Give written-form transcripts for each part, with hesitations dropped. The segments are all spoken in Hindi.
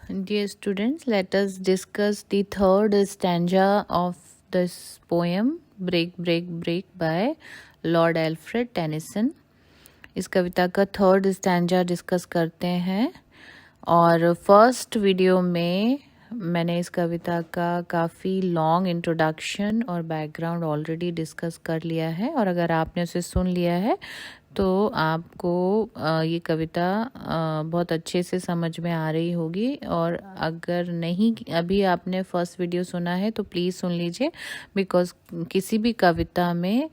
Dear students, let us discuss the third stanza of this poem, Break, Break, Break by Lord Alfred Tennyson. इस कविता का थर्ड स्टैंजा डिस्कस करते हैं और फर्स्ट वीडियो में मैंने इस कविता का काफ़ी लॉन्ग इंट्रोडक्शन और बैकग्राउंड ऑलरेडी डिस्कस कर लिया है और अगर आपने उसे सुन लिया है तो आपको ये कविता बहुत अच्छे से समझ में आ रही होगी और अगर नहीं अभी आपने फर्स्ट वीडियो सुना है तो प्लीज़ सुन लीजिए बिकॉज़ किसी भी कविता में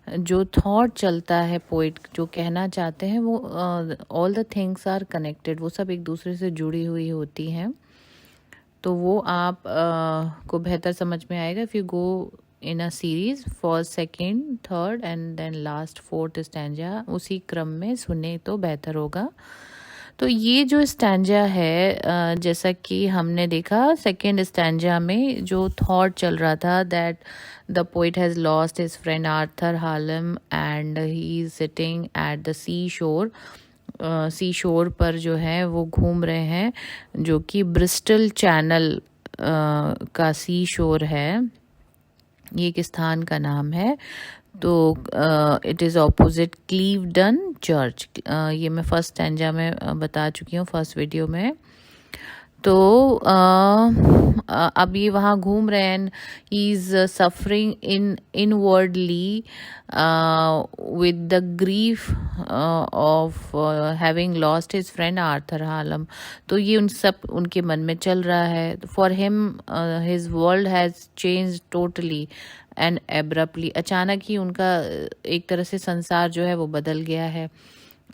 जो थॉट चलता है पोइट जो कहना चाहते हैं वो all the things are connected, वो सब एक दूसरे से जुड़ी हुई होती हैं, तो वो आप को बेहतर समझ में आएगा if you go in a series first second third and then last fourth stanza उसी क्रम में सुने तो बेहतर होगा। तो ये जो स्टैंजा है जैसा कि हमने देखा सेकेंड स्टैंजा में जो थॉट चल रहा था that the poet has lost his friend Arthur Hallam and he is sitting at the sea shore पर जो है वो घूम रहे हैं जो कि ब्रिस्टल चैनल का सी शोर है, ये एक स्थान का नाम है। तो इट इज़ ऑपोजिट क्लीवडन चर्च, ये मैं फर्स्ट स्टैंजा में बता चुकी हूँ फर्स्ट वीडियो में। तो अब ये वहाँ घूम रहे हैं, he is suffering inwardly with the grief of having lost his friend Arthur Hallam. तो ये उन सब उनके मन में चल रहा है। For him his world has change totally and abruptly, अचानक ही उनका एक तरह से संसार जो है वो बदल गया है।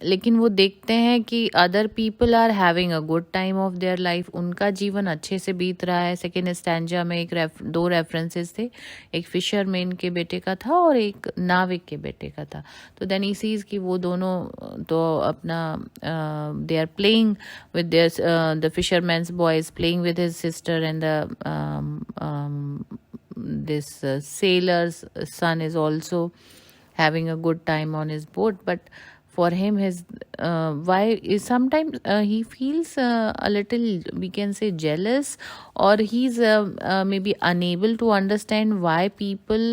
लेकिन वो देखते हैं कि other people are having a good time of their life, उनका जीवन अच्छे से बीत रहा है। सेकेंड स्टैंजा में दो रेफरेंसेस थे, एक फिशरमैन के बेटे का था और एक नाविक के बेटे का था। तो देन ही सीज कि वो दोनों तो अपना they are playing with their the fisherman's boy is playing with his sister and this sailor's son is also having a good time on his boat, but for him his why is sometimes he feels a little, we can say, jealous, or he's maybe unable to understand why people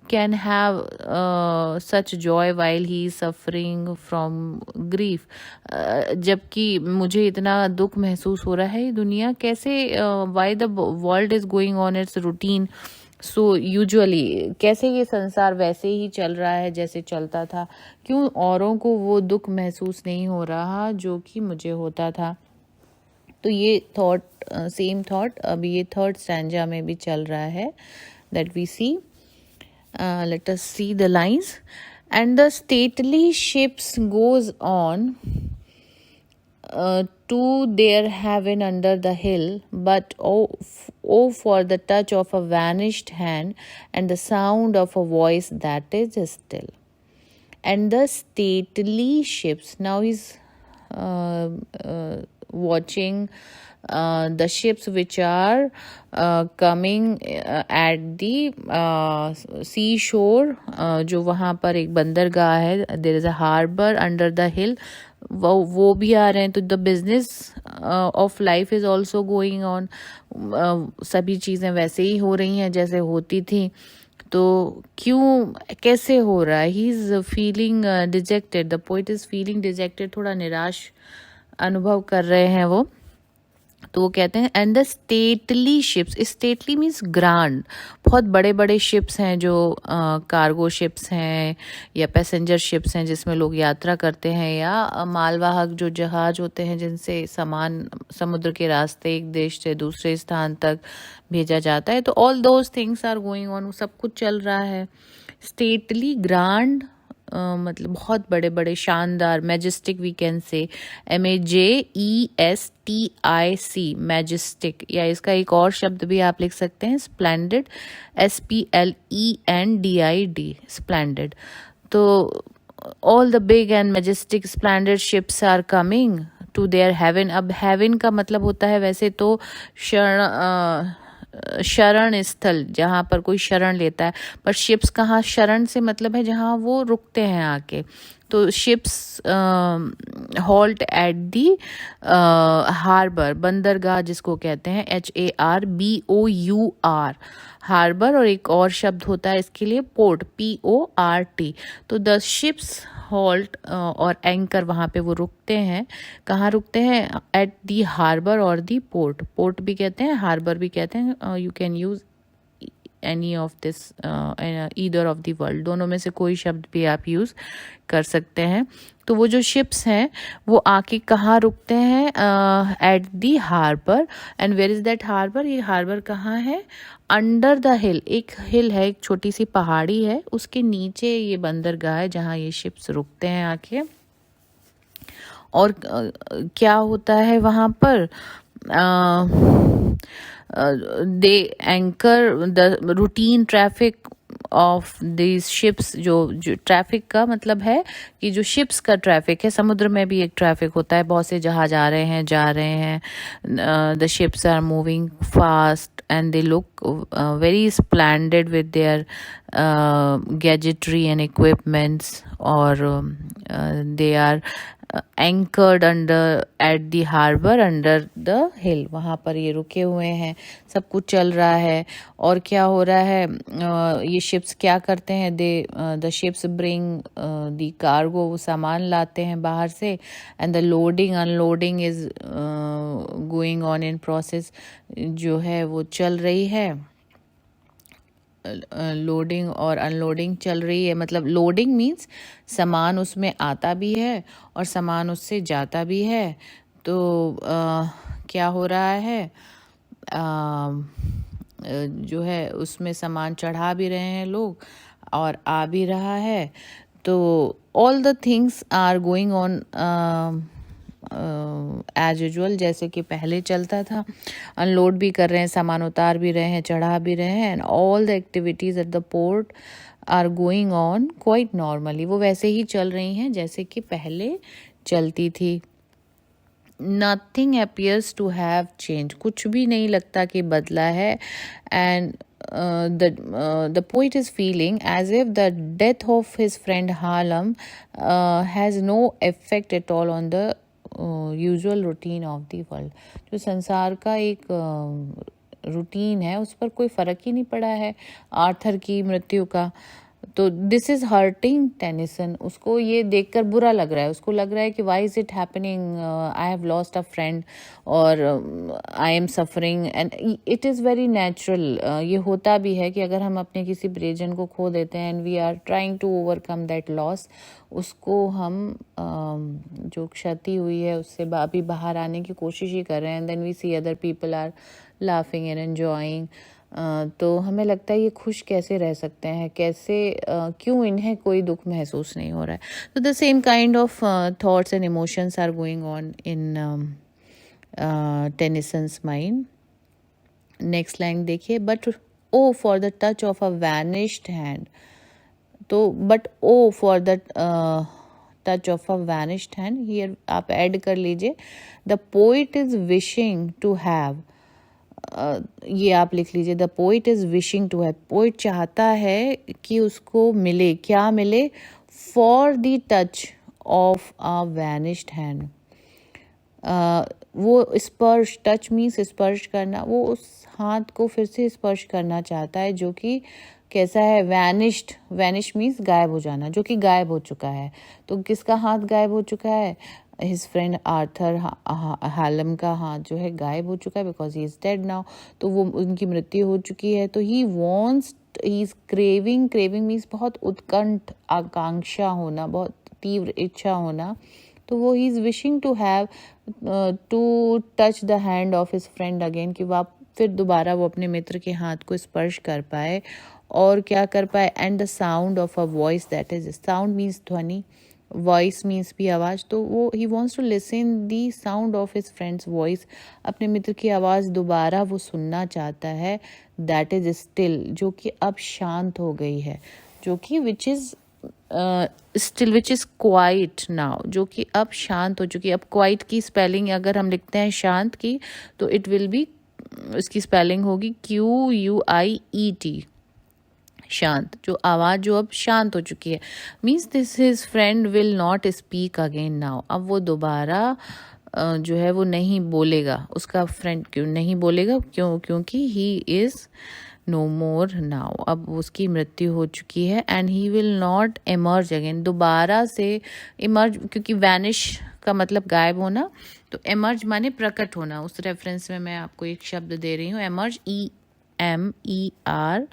can have such joy while he is suffering from grief, जबकि मुझे इतना दुख महसूस हो रहा है, दुनिया कैसे why the world is going on its routine so usually, कैसे ये संसार वैसे ही चल रहा है जैसे चलता था, क्यों औरों को वो दुख महसूस नहीं हो रहा जो कि मुझे होता था। तो ये थॉट सेम थॉट अभी ये थर्ड स्टैंजा में भी चल रहा है that we see. Let us see the lines. And the stately ships goes on to their haven under the hill, but oh for the touch of a vanished hand and the sound of a voice that is still. And the stately ships, now he's watching the ships which are coming at the seashore, जो वहाँ पर एक बंदरगाह है, there is a harbor under the hill, वो भी आ रहे हैं। तो the business of life is also going on, सभी चीज़ें वैसे ही हो रही हैं जैसे होती थी। तो क्यों कैसे हो रहा है, he is feeling dejected, the poet is feeling dejected, थोड़ा निराश अनुभव कर रहे हैं वो। तो वो कहते हैं and the stately ships, stately means grand, बहुत बड़े बड़े शिप्स हैं जो कार्गो शिप्स हैं या पैसेंजर शिप्स हैं जिसमें लोग यात्रा करते हैं, या मालवाहक जो जहाज होते हैं जिनसे सामान समुद्र के रास्ते एक देश से दूसरे स्थान तक भेजा जाता है। तो all those things are going on, सब कुछ चल रहा है। स्टेटली ग्रांड मतलब बहुत बड़े बड़े, शानदार, majestic we can say, MEJESTIC, majestic, या इसका एक और शब्द भी आप लिख सकते हैं स्प्लेंडेड, SPLENDID, स्प्लेंडेड। तो all the big and majestic splendid ships are coming to their haven. अब हेवन का मतलब होता है वैसे तो शरण स्थल, जहाँ पर कोई शरण लेता है। पर शिप्स कहाँ, शरण से मतलब है जहाँ वो रुकते हैं आके। तो ships halt at the harbour, बंदरगाह जिसको कहते हैं, HARBOUR, हार्बर। और एक और शब्द होता है इसके लिए, पोर्ट, PORT। तो द शिप्स हॉल्ट और एंकर, वहाँ पे वो रुकते हैं। कहाँ रुकते हैं? एट दी हार्बर और दी पोर्ट, पोर्ट भी कहते हैं, हार्बर भी कहते हैं। You can use any of this, either of the world, दोनों में से कोई शब्द भी आप यूज़ कर सकते हैं। तो वो जो शिप्स हैं वो आके कहाँ रुकते हैं? At the harbour. And where is that harbour? ये हार्बर कहाँ है? अंडर द हिल, एक हिल है, एक छोटी सी पहाड़ी है, उसके नीचे ये बंदरगाह है जहाँ ये शिप्स रुकते हैं आके। और क्या होता है वहाँ पर? They anchor the routine traffic of this ships. जो ट्रैफिक का मतलब है कि जो शिप्स का ट्रैफिक है, समुद्र में भी एक ट्रैफिक होता है, बहुत से जहाज आ रहे हैं, जा रहे हैं। The ships are moving fast and they look very splendid with their gadgetry and equipments, और they are anchored under at the harbour under the hill, वहाँ पर ये रुके हुए हैं, सब कुछ चल रहा है। और क्या हो रहा है? ये शिप्स क्या करते हैं? The ships bring the cargo, वो सामान लाते हैं बाहर से। And the loading unloading is going on in process, जो है वो चल रही है। लोडिंग और अनलोडिंग चल रही है। मतलब लोडिंग मीन्स सामान उसमें आता भी है और सामान उससे जाता भी है। तो क्या हो रहा है? जो है उसमें सामान चढ़ा भी रहे हैं लोग और आ भी रहा है। तो all the things are going on as usual, जैसे कि पहले चलता था। अनलोड भी कर रहे हैं, सामान उतार भी रहे हैं, चढ़ा भी रहे हैं। And all the activities at the port are going on quite normally, वो वैसे ही चल रही हैं जैसे कि पहले चलती थी। Nothing appears to have change, कुछ भी नहीं लगता कि बदला है। And the poet is feeling as if the death of his friend Harlem has no effect at all on the usual routine of the world। जो संसार का एक रूटीन है उस पर कोई फ़र्क ही नहीं पड़ा है आर्थर की मृत्यु का। तो दिस इज़ हर्टिंग टेनिसन, उसको ये देखकर बुरा लग रहा है। उसको लग रहा है कि why is it happening, I have lost a friend और I am suffering. And it is very natural. ये होता भी है कि अगर हम अपने किसी प्रियजन को खो देते हैं and we are trying to overcome that loss, उसको हम जो क्षति हुई है उससे अभी बाहर आने की कोशिश ही कर रहे हैं। And then we see other people are laughing and enjoying. तो हमें लगता है ये खुश कैसे रह सकते हैं, कैसे क्यों इन्हें कोई दुख महसूस नहीं हो रहा है। तो the same kind of thoughts and emotions are going on in Tennyson's mind. Next line देखिए, but O for the touch of a vanished hand. तो but O for the touch of a vanished hand, here आप ऐड कर लीजिए, the poet is wishing to have. ये आप लिख लीजिए, the poet is wishing to have, poet चाहता है कि उसको मिले, क्या मिले? For the touch of a vanished hand. वो स्पर्श, टच मीन्स स्पर्श करना, वो उस हाथ को फिर से स्पर्श करना चाहता है जो कि कैसा है? वैनिश्ड, वैनिश मीन्स गायब हो जाना, जो कि गायब हो चुका है। तो किसका हाथ गायब हो चुका है? हिज फ्रेंड आर्थर हालम का हाथ जो है गायब हो चुका है, because he is dead now. तो वो उनकी मृत्यु हो चुकी है। तो he wants, he is craving, craving means बहुत उत्कंठ, आकांक्षा होना, बहुत तीव्र इच्छा होना। तो वो he is wishing to have to touch the hand of his friend again, कि वह फिर दोबारा वो अपने मित्र के हाथ को स्पर्श कर पाए और क्या कर पाए? And the sound of a voice, that is, sound means ध्वनि, वॉइस मीन्स भी आवाज़। तो वो he wants to listen the sound of his friend's voice, अपने मित्र की आवाज़ दोबारा वो सुनना चाहता है। दैट इज स्टिल, जो कि अब शांत हो गई है, जो कि which is still, which is quite now, जो कि अब शांत हो चुकी है। अब क्वाइट की स्पेलिंग अगर हम लिखते हैं शांत की, तो इट विल बी इसकी स्पेलिंग होगी QUIET, शांत, जो आवाज़ जो अब शांत हो चुकी है। Means this his friend will not speak again now, अब वो दोबारा जो है वो नहीं बोलेगा, उसका फ्रेंड क्यों नहीं बोलेगा, क्योंकि he is no more now, अब उसकी मृत्यु हो चुकी है। And he will not emerge again, दोबारा से इमर्ज, क्योंकि वैनिश का मतलब गायब होना, तो एमर्ज माने प्रकट होना। उस रेफरेंस में मैं आपको एक शब्द दे रही हूँ, एमर्ज, EMERGE।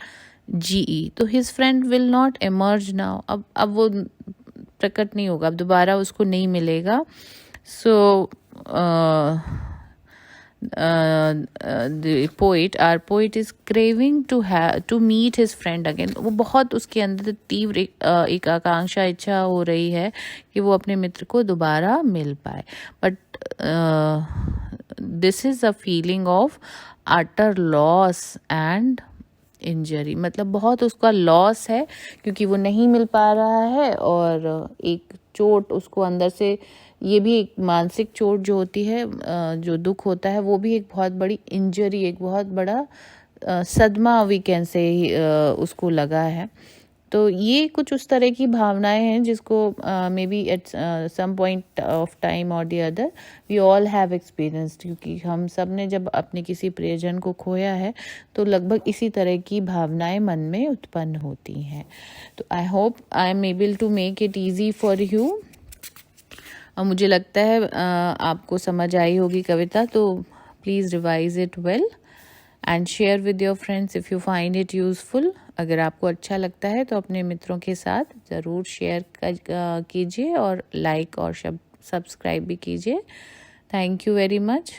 तो his friend will not emerge now, अब वो प्रकट नहीं होगा, अब दोबारा उसको नहीं मिलेगा। सो our poet is craving to meet his friend again। वो बहुत उसके अंदर तीव्र एक आकांक्षा, इच्छा हो रही है कि वो अपने मित्र को दोबारा मिल पाए। But this is a feeling of utter loss and injury, मतलब बहुत उसका लॉस है क्योंकि वो नहीं मिल पा रहा है, और एक चोट उसको अंदर से, ये भी एक मानसिक चोट जो होती है, जो दुख होता है, वो भी एक बहुत बड़ी इंजरी, एक बहुत बड़ा सदमा वी कैन से उसको लगा है। तो ये कुछ उस तरह की भावनाएं हैं जिसको maybe at some point of time और the other we all have experienced, क्योंकि हम सब ने जब अपने किसी प्रियजन को खोया है तो लगभग इसी तरह की भावनाएं मन में उत्पन्न होती हैं। तो I hope I am able to make it easy for you. मुझे लगता है आपको समझ आई होगी कविता, तो please revise it well and share with your friends if you find it useful. अगर आपको अच्छा लगता है तो अपने मित्रों के साथ ज़रूर शेयर कीजिए और लाइक और सब्सक्राइब भी कीजिए। Thank you very much.